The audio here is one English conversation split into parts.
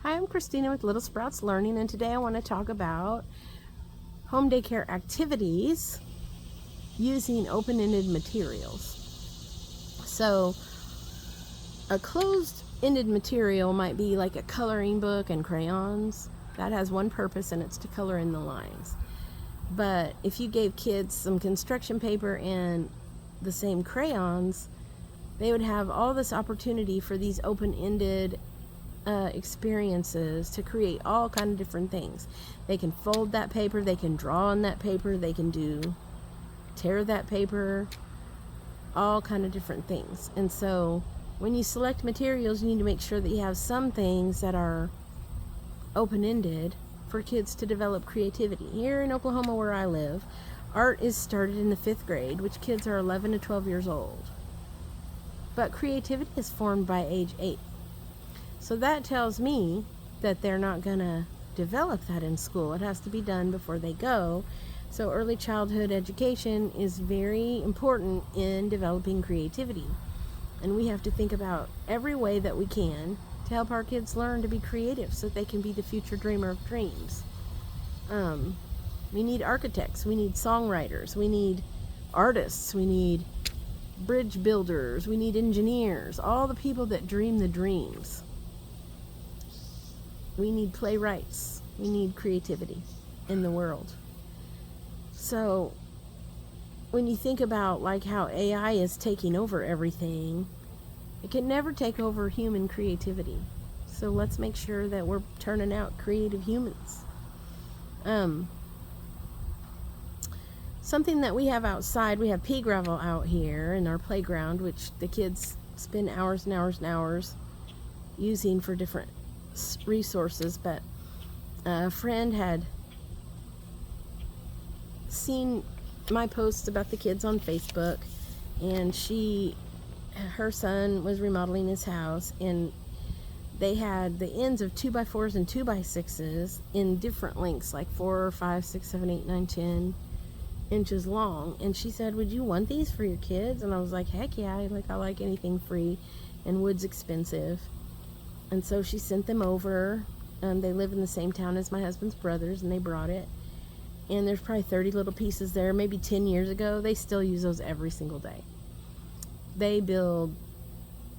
Hi, I'm Christina with Little Sprouts Learning, and today I want to talk about home daycare activities using open-ended materials. So, a closed-ended material might be like a coloring book and crayons. That has one purpose, and it's to color in the lines. But if you gave kids some construction paper and the same crayons, they would have all this opportunity for these open-ended experiences to create all kind of different things. They can fold that paper, they can draw on that paper, they can tear that paper, all kind of different things. And so when you select materials, you need to make sure that you have some things that are open-ended for kids to develop creativity. Here in Oklahoma where I live, art is started in the 5th grade, which kids are 11 to 12 years old. But creativity is formed by age 8. So that tells me that they're not going to develop that in school. It has to be done before they go. So early childhood education is very important in developing creativity. And we have to think about every way that we can to help our kids learn to be creative so that they can be the future dreamer of dreams. We need architects, we need songwriters, we need artists, we need bridge builders, we need engineers, all the people that dream the dreams. We need playwrights. We need creativity in the world. So when you think about like how AI is taking over everything, it can never take over human creativity. So let's make sure that we're turning out creative humans. Something that we have outside, we have pea gravel out here in our playground, which the kids spend hours and hours and hours using for different resources. But a friend had seen my posts about the kids on Facebook, and her son was remodeling his house, and they had the ends of 2x4s and 2x6s in different lengths, like 4, 5, 6, 7, 8, 9, 10 inches long. And she said, would you want these for your kids? And I was like, heck yeah, I like anything free, and wood's expensive. And so she sent them over. They live in the same town as my husband's brothers, and they brought it. And there's probably 30 little pieces there. Maybe 10 years ago, they still use those every single day. They build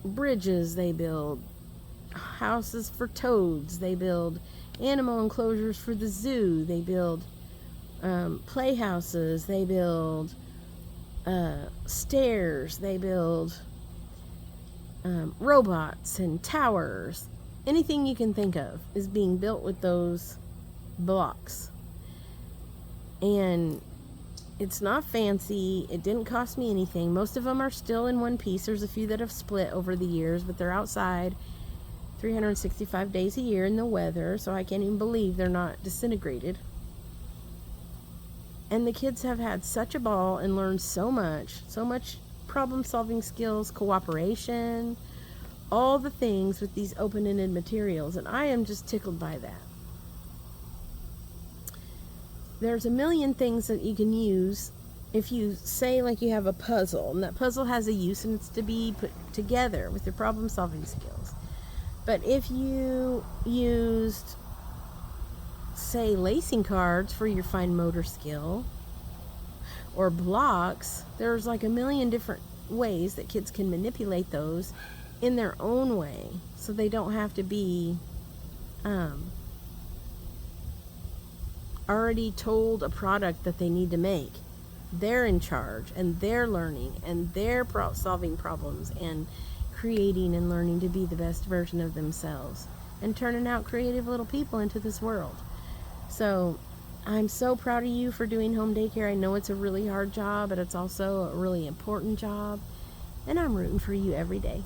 bridges, they build houses for toads, they build animal enclosures for the zoo, they build playhouses, they build stairs, they build robots and towers. Anything you can think of is being built with those blocks. And it's not fancy. It didn't cost me anything. Most of them are still in one piece. There's a few that have split over the years, but they're outside 365 days a year in the weather, so I can't even believe they're not disintegrated. And the kids have had such a ball and learned so much problem-solving skills, cooperation, all the things with these open-ended materials, and I am just tickled by that. There's a million things that you can use if you say like you have a puzzle, and that puzzle has a use, and it's to be put together with your problem-solving skills. But if you used, say, lacing cards for your fine motor skill, or blocks, there's like a million different ways that kids can manipulate those in their own way, so they don't have to be already told a product that they need to make. They're in charge, and they're learning, and they're solving problems and creating and learning to be the best version of themselves and turning out creative little people into this world. So I'm so proud of you for doing home daycare. I know it's a really hard job, but it's also a really important job, and I'm rooting for you every day.